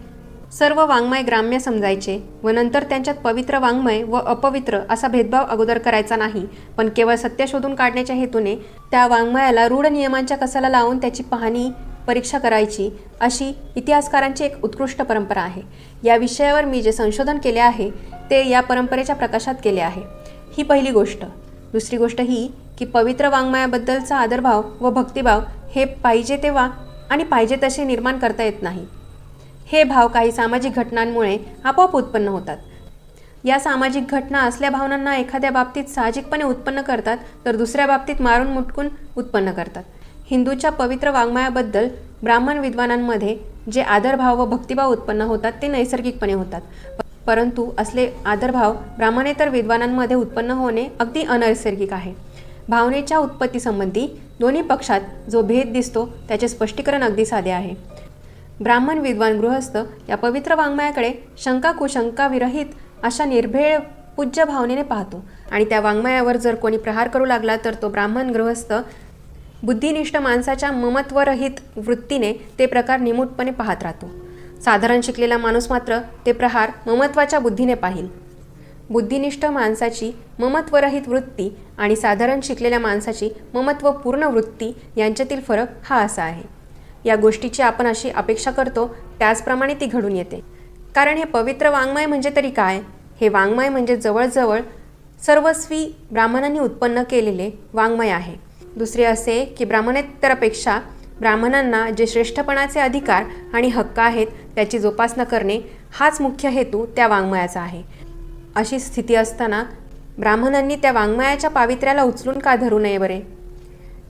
सर्व वाङ्मय ग्राम्य समजायचे व नंतर त्यांच्यात पवित्र वाङ्मय व अपवित्र असा भेदभाव अगोदर करायचा नाही, पण केवळ सत्य शोधून काढण्याच्या हेतूने त्या वाङ्मयाला रूढ नियमांच्या कसाला लावून त्याची पाहणी परीक्षा करायची अशी इतिहासकारांची एक उत्कृष्ट परंपरा आहे. या विषयावर मी जे संशोधन केले आहे ते या परंपरेच्या प्रकाशात केले आहे. ही पहिली गोष्ट. दुसरी गोष्ट ही की पवित्र वाङ्मयाबद्दलचा आदरभाव व भक्तिभाव हे पाहिजे तेव्हा आणि पाहिजे तसे निर्माण करता येत नाही. हे भाव काही सामाजिक घटनांमुळे आपोआप उत्पन्न होतात. या सामाजिक घटना असल्या भावनांना एखाद्या बाबतीत साहजिकपणे उत्पन्न करतात तर दुसऱ्या बाबतीत मारून मुटकून उत्पन्न करतात. हिंदूच्या पवित्र वाङ्मयाबद्दल ब्राह्मण विद्वानांमध्ये जे आदरभाव व भक्तिभाव उत्पन्न होतात ते नैसर्गिकपणे होतात, परंतु असले आदरभाव ब्राह्मणेतर विद्वानांमध्ये उत्पन्न होणे अगदी अनैसर्गिक आहे. भावनेच्या उत्पत्तीसंबंधी दोन्ही पक्षात जो भेद दिसतो त्याचे स्पष्टीकरण अगदी साधे आहे. ब्राह्मण विद्वान गृहस्थ या पवित्र वाङ्मयाकडे शंका कुशंका विरहित अशा निर्भेळ पूज्य भावनेने पाहतो आणि त्या वाङ्मयावर जर कोणी प्रहार करू लागला तर तो ब्राह्मण गृहस्थ बुद्धिनिष्ठ माणसाच्या ममत्वरहित वृत्तीने ते प्रकार निमूटपणे पाहत राहतो. साधारण शिकलेला माणूस मात्र ते प्रहार ममत्वाच्या बुद्धीने पाहिल. बुद्धिनिष्ठ माणसाची ममत्वरहित वृत्ती आणि साधारण शिकलेल्या माणसाची ममत्वपूर्ण वृत्ती यांच्यातील फरक हा असा आहे. या गोष्टीची आपण अशी अपेक्षा करतो त्याचप्रमाणे ती घडून येते. कारण हे पवित्र वाङ्मय म्हणजे तरी काय? हे वाङ्मय म्हणजे जवळजवळ सर्वस्वी ब्राह्मणांनी उत्पन्न केलेले वाङ्मय आहे. दुसरे असे की ब्राह्मणेतरापेक्षा ब्राह्मणांना जे श्रेष्ठपणाचे अधिकार आणि हक्क आहेत त्याची जोपासना करणे हाच मुख्य हेतू त्या वाङ्मयाचा आहे. अशी स्थिती असताना ब्राह्मणांनी त्या वाङ्मयाच्या पावित्र्याला उचलून का धरू नये बरे?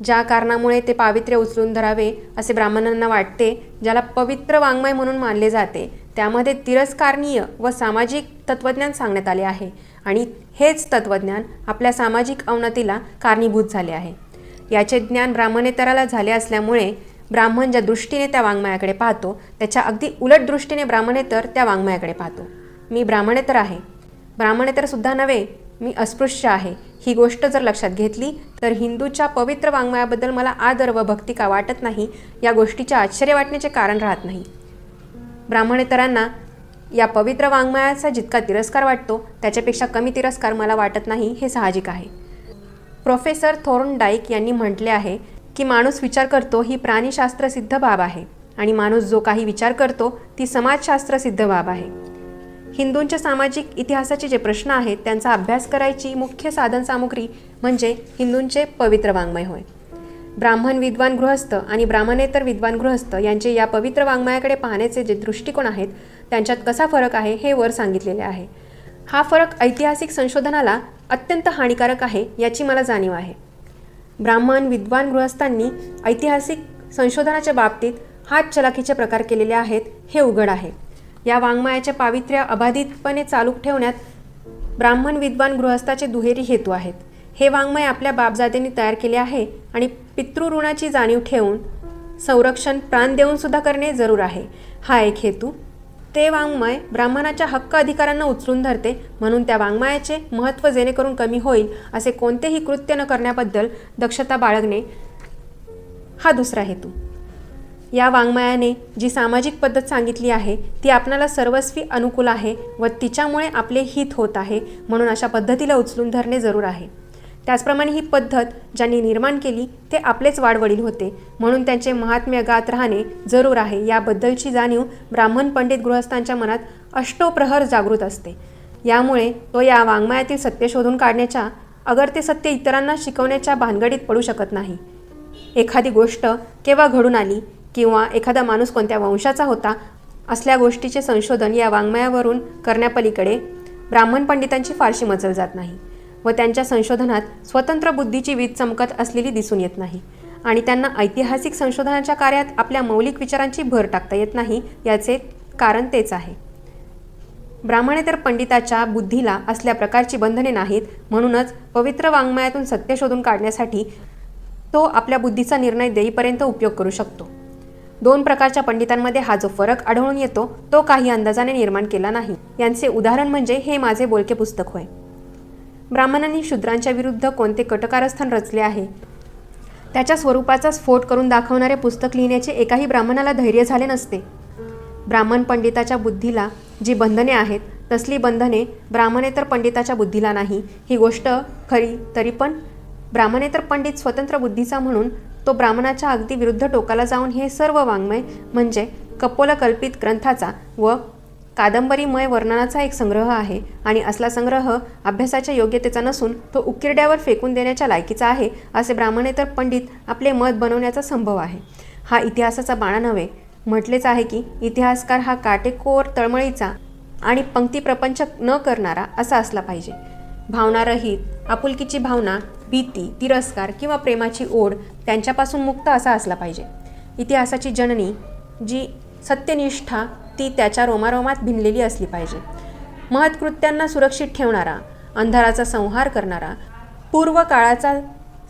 ज्या कारणामुळे ते पावित्र्य उचलून धरावे असे ब्राह्मणांना वाटते, ज्याला पवित्र वाङ्मय म्हणून मानले जाते, त्यामध्ये तिरस्कारणीय व सामाजिक तत्त्वज्ञान सांगण्यात आले आहे आणि हेच तत्त्वज्ञान आपल्या सामाजिक अवनतीला कारणीभूत झाले आहे. याचे ज्ञान ब्राह्मणेतराला झाले असल्यामुळे ब्राह्मण ज्या दृष्टीने त्या वाङ्मयाकडे पाहतो त्याच्या अगदी उलट दृष्टीने ब्राह्मणेतर त्या वाङ्मयाकडे पाहतो. मी ब्राह्मणेतर आहे, ब्राह्मणेतरसुद्धा नव्हे, मी अस्पृश्य आहे, ही गोष्ट जर लक्षात घेतली तर हिंदूच्या पवित्र वाङ्मयाबद्दल मला आदर व भक्ती का वाटत नाही या गोष्टीचे आश्चर्य वाटण्याचे कारण राहत नाही. ब्राह्मणेतरांना या पवित्र वाङ्मयाचा जितका तिरस्कार वाटतो त्याच्यापेक्षा कमी तिरस्कार मला वाटत नाही, हे साहजिक आहे. प्रोफेसर थॉर्नडाईक यांनी म्हटले आहे की माणूस विचार करतो ही प्राणीशास्त्रसिद्ध बाब आहे आणि माणूस जो काही विचार करतो ती समाजशास्त्रसिद्ध बाब आहे. हिंदूंच्या सामाजिक इतिहासाचे जे प्रश्न आहेत त्यांचा अभ्यास करायची मुख्य साधनसामुग्री म्हणजे हिंदूंचे पवित्र वाङ्मय होय. ब्राह्मण विद्वान गृहस्थ आणि ब्राह्मणेतर विद्वान गृहस्थ यांचे या पवित्र वाङ्मयाकडे पाहण्याचे जे दृष्टिकोन आहेत त्यांच्यात कसा फरक आहे हे वर सांगितलेले आहे. हा फरक ऐतिहासिक संशोधनाला अत्यंत हानिकारक आहे याची मला जाणीव आहे. ब्राह्मण विद्वान गृहस्थांनी ऐतिहासिक संशोधनाच्या बाबतीत हातचलाखीचे प्रकार केलेले आहेत हे उघड आहे. या वाङ्मयाचे पावित्र्य अबाधितपणे चालू ठेवण्यात ब्राह्मण विद्वान गृहस्थाचे दुहेरी हेतू आहेत. हे वाङ्मय आपल्या बापजात्यांनी तयार केले आहे आणि पितृऋणाची जाणीव ठेवून संरक्षण प्राण देऊन सुद्धा करणे जरूर आहे, हा एक हेतू. ते वाङ्मय ब्राह्मणाच्या हक्क अधिकारांना उचलून धरते म्हणून त्या वाङ्मयाचे महत्त्व जेणेकरून कमी होईल असे कोणतेही कृत्य न करण्याबद्दल दक्षता बाळगणे, हा दुसरा हेतू. या वाङ्मयाने जी सामाजिक पद्धत सांगितली आहे ती आपणाला सर्वस्वी अनुकूल आहे व तिच्यामुळे आपले हित होत आहे म्हणून अशा पद्धतीला उचलून धरणे जरूर आहे. त्याचप्रमाणे ही पद्धत ज्यांनी निर्माण केली ते आपलेच वाडवडील होते म्हणून त्यांचे महात्म्य गात राहणे जरूर आहे याबद्दलची जाणीव ब्राह्मण पंडित गृहस्थांच्या मनात अष्टोप्रहर जागृत असते. यामुळे तो या वाङ्मयातील सत्य शोधून काढण्याच्या अगर ते सत्य इतरांना शिकवण्याच्या भानगडीत पडू शकत नाही. एखादी गोष्ट केव्हा घडून आली किंवा एखादा माणूस कोणत्या वंशाचा होता असल्या गोष्टीचे संशोधन या वाङ्मयावरून करण्यापलीकडे ब्राह्मण पंडितांची फारशी मजल जात नाही व त्यांच्या संशोधनात स्वतंत्र बुद्धीची वीज चमकत असलेली दिसून येत नाही आणि त्यांना ऐतिहासिक संशोधनाच्या कार्यात आपल्या मौलिक विचारांची भर टाकता येत नाही याचे कारण तेच आहे. ब्राह्मणेतर पंडिताच्या बुद्धीला असल्या प्रकारची बंधने नाहीत म्हणूनच पवित्र वाङ्मयातून सत्य शोधून काढण्यासाठी तो आपल्या बुद्धीचा निर्णय देईपर्यंत उपयोग करू शकतो. दोन प्रकारच्या पंडितांमध्ये हा जो फरक आढळून येतो तो काही अंदाजाने निर्माण केला नाही. यांचे उदाहरण म्हणजे हे माझे बोलके पुस्तक होय. ब्राह्मणांनी शूद्रांच्या विरुद्ध कोणते कटकारस्थान रचले आहे त्याच्या स्वरूपाचा स्फोट करून दाखवणारे पुस्तक लिहिण्याचे एकाही ब्राह्मणाला धैर्य झाले नसते. ब्राह्मण पंडिताच्या बुद्धीला जी बंधने आहेत तसली बंधने ब्राह्मणेतर पंडिताच्या बुद्धीला नाही ही गोष्ट खरी, तरी पण ब्राह्मणेतर पंडित स्वतंत्र बुद्धीचा म्हणून तो ब्राह्मणाच्या अगदी विरुद्ध टोकाला जाऊन हे सर्व वाङ्मय म्हणजे कपोलकल्पित ग्रंथाचा व कादंबरीमय वर्णनाचा एक संग्रह आहे आणि असला संग्रह अभ्यासाच्या योग्यतेचा नसून तो उकिरड्यावर फेकून देण्याच्या लायकीचा आहे असे ब्राह्मणेतर पंडित आपले मत बनवण्याचा संभव आहे. हा इतिहासाचा बाणा नव्हे. म्हटलेच आहे की इतिहासकार हा काटेकोर तळमळीचा आणि पंक्ती प्रपंच न करणारा असा असला पाहिजे. भावनारहित, आपुलकीची भावना, भीती, तिरस्कार किंवा प्रेमाची ओढ त्यांच्यापासून मुक्त असा असला पाहिजे. इतिहासाची जननी जी सत्यनिष्ठा ती त्याच्या रोमारोमात भिनलेली असली पाहिजे. महत्कृत्यांना सुरक्षित ठेवणारा, अंधाराचा संहार करणारा, पूर्व काळाचा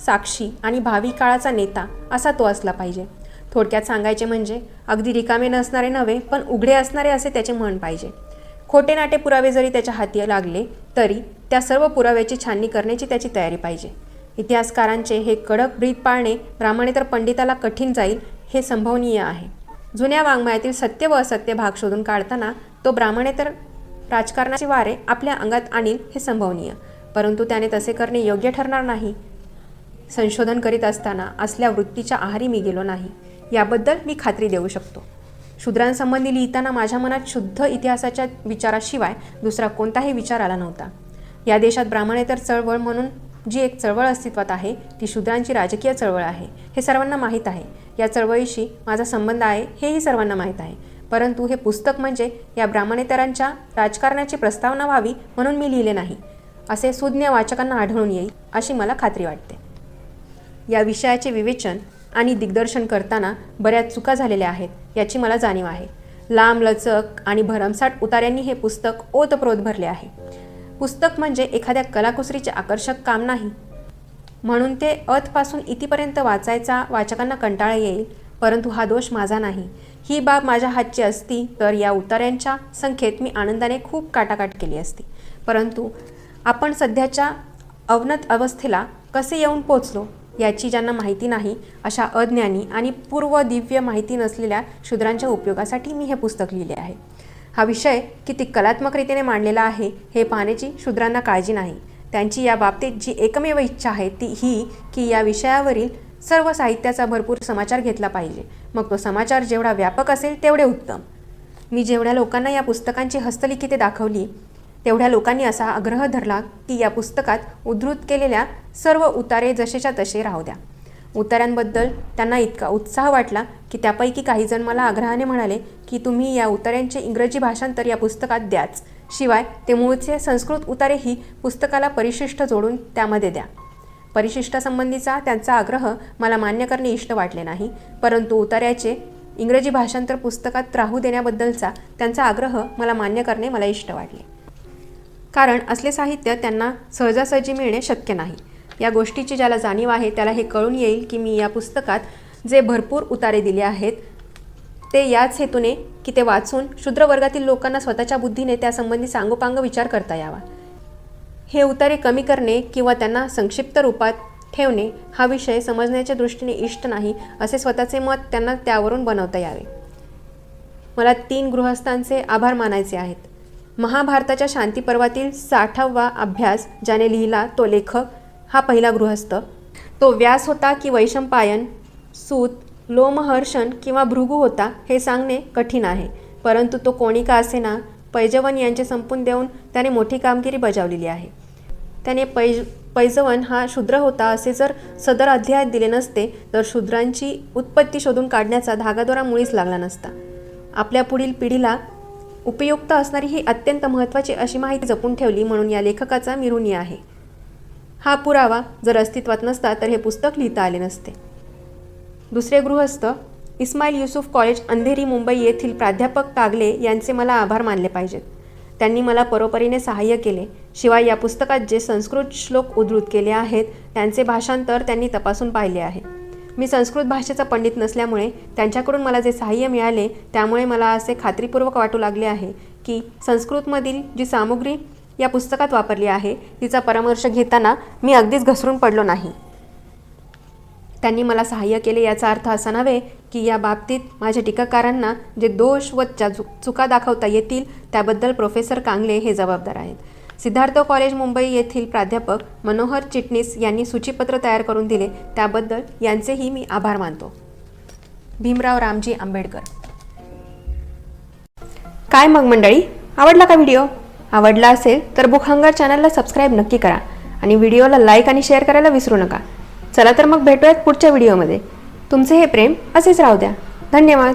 साक्षी आणि भावी काळाचा नेता असा तो असला पाहिजे. थोडक्यात सांगायचे म्हणजे अगदी रिकामे नसणारे नव्हे पण उघडे असणारे असे त्याचे म्हण पाहिजे. खोटे नाटे पुरावे जरी त्याच्या हाती लागले तरी त्या सर्व पुराव्याची छाननी करण्याची त्याची तयारी पाहिजे. इतिहासकारांचे हे कडक ब्रीद पाळणे ब्राह्मणेतर पंडिताला कठीण जाईल हे संभवनीय आहे. जुन्या वाङ्मयातील सत्य व असत्य भाग शोधून काढताना तो ब्राह्मणेतर राजकारणाचे वारे आपल्या अंगात आणील हे संभवनीय, परंतु त्याने तसे करणे योग्य ठरणार नाही. संशोधन करीत असताना असल्या वृत्तीच्या आहारी मी गेलो नाही याबद्दल मी खात्री देऊ शकतो. शूद्रांसंबंधी लिहिताना माझ्या मनात शुद्ध इतिहासाच्या विचाराशिवाय दुसरा कोणताही विचार आला नव्हता. या देशात ब्राह्मणेतर चळवळ म्हणून जी एक चळवळ अस्तित्वात आहे ती शूद्रांची राजकीय चळवळ आहे हे सर्वांना माहीत आहे. या चळवळीशी माझा संबंध आहे हेही सर्वांना माहीत आहे, परंतु हे पुस्तक म्हणजे या ब्राह्मणेतरांच्या राजकारणाची प्रस्तावना व्हावी म्हणून मी लिहिले नाही असे सुज्ञ वाचकांना आढळून येईल अशी मला खात्री वाटते. या विषयाचे विवेचन आणि दिग्दर्शन करताना बऱ्याच चुका झालेल्या आहेत याची मला जाणीव आहे. लांबलचक आणि भरमसाठ उतार्यांनी हे पुस्तक ओतप्रोत भरले आहे. पुस्तक म्हणजे एखाद्या कलाकुसरीचे आकर्षक काम नाही. म्हणून ते अथपासून इथपर्यंत वाचायचा वाचकांना कंटाळा येईल, परंतु हा दोष माझा नाही. ही बाब माझ्या हातची असती तर या उतार्यांच्या संख्येत मी आनंदाने खूप काटाकाट केली असती. परंतु आपण सध्याच्या अवनत अवस्थेला कसे येऊन पोचलो याची ज्यांना माहिती नाही, अशा अज्ञानी आणि पूर्व दिव्य माहिती नसलेल्या शूद्रांच्या उपयोगासाठी मी हे पुस्तक लिहिले आहे. हा विषय किती कलात्मक रीतीने मांडलेला आहे हे पाहण्याची शूद्रांना काळजी नाही. त्यांची या बाबतीत जी एकमेव इच्छा आहे ती ही की या विषयावरील सर्व साहित्याचा भरपूर समाचार घेतला पाहिजे. मग तो समाचार जेवढा व्यापक असेल तेवढे उत्तम. मी जेवढ्या लोकांना या पुस्तकांची हस्तलिखिते दाखवली तेवढ्या लोकांनी असा आग्रह धरला की या पुस्तकात उद्धृत केलेल्या सर्व उतारे जसेच्या तसे राहू द्या. उतार्यांबद्दल त्यांना इतका उत्साह वाटला की त्यापैकी काही जण मला आग्रहाने म्हणाले की तुम्ही या उतार्यांचे इंग्रजी भाषांतर या पुस्तकात द्याच, शिवाय ते मूळचे संस्कृत उतारेही पुस्तकाला परिशिष्ट जोडून त्यामध्ये द्या. परिशिष्टासंबंधीचा त्यांचा आग्रह मला मान्य करणे इष्ट वाटले नाही, परंतु उतार्याचे इंग्रजी भाषांतर पुस्तकात राहू देण्याबद्दलचा त्यांचा आग्रह मला मान्य करणे मला इष्ट वाटले. कारण असले साहित्य त्यांना सहजासहजी मिळणे शक्य नाही. या गोष्टीची ज्याला जाणीव आहे त्याला हे कळून येईल की मी या पुस्तकात जे भरपूर उतारे दिले आहेत ते याच हेतूने की ते वाचून शूद्र वर्गातील लोकांना स्वतःच्या बुद्धीने त्यासंबंधी सांगोपांग विचार करता यावा. हे उतारे कमी करणे किंवा त्यांना संक्षिप्त रूपात ठेवणे हा विषय समजण्याच्या दृष्टीने इष्ट नाही, असे स्वतःचे मत त्यांना त्यावरून बनवता यावे. मला 3 गृहस्थांचे आभार मानायचे आहेत. महाभारताच्या शांतीपर्वातील 60वा अभ्यास ज्याने लिहिला तो लेखक हा पहिला गृहस्थ. तो व्यास होता की वैशंपायन, सूत, लोमहर्षण किंवा भृगू होता हे सांगणे कठीण आहे, परंतु तो कोणी का असेना पैजवन यांचे संपून देऊन त्याने मोठी कामगिरी बजावलेली आहे. त्याने पैजवन हा शूद्र होता असे जर सदर अध्यायात दिले नसते तर शूद्रांची उत्पत्ती शोधून काढण्याचा धागादोरा मुळीच लागला नसता. आपल्या पुढील पिढीला उपयुक्त असणारी ही अत्यंत महत्त्वाची अशी माहिती जपून ठेवली म्हणून या लेखकाचा मी ऋणी आहे. हा पुरावा जर अस्तित्वात नसता तर हे पुस्तक लिहिता आले नसते. दुसरे गृहस्थ इस्माईल युसुफ कॉलेज अंधेरी मुंबई येथील प्राध्यापक कागले यांचे मला आभार मानले पाहिजेत. त्यांनी मला परोपरीने सहाय्य केले. शिवाय या पुस्तकात जे संस्कृत श्लोक उद्धृत केले आहेत त्यांचे भाषांतर त्यांनी तपासून पाहिले आहे. मी संस्कृत भाषेचा पंडित नसल्यामुळे त्यांच्याकडून मला जे सहाय्य मिळाले त्यामुळे मला असे खात्रीपूर्वक वाटू लागले आहे की संस्कृतमधील जी सामुग्री या पुस्तकात वापरली आहे तिचा परामर्श घेताना मी अगदीच घसरून पडलो नाही. त्यांनी मला सहाय्य केले याचा अर्थ असा नव्हे की या बाबतीत माझ्या टीकाकारांना जे दोष व चुका दाखवता येतील त्याबद्दल प्रोफेसर कांगले हे जबाबदार आहेत. सिद्धार्थ कॉलेज मुंबई येथील प्राध्यापक मनोहर चिटणीस यांनी सूचीपत्र तयार करून दिले त्याबद्दल यांचेही मी आभार मानतो. भीमराव रामजी आंबेडकर. काय मग मंडळी, आवडला का व्हिडिओ? आवडला असेल तर बुक हंगर चॅनलला सबस्क्राईब नक्की करा आणि व्हिडिओला लाईक आणि शेअर करायला विसरू नका. चला तर मग भेटूयात पुढच्या व्हिडिओमध्ये. तुमचे हे प्रेम असेच राहू द्या. धन्यवाद.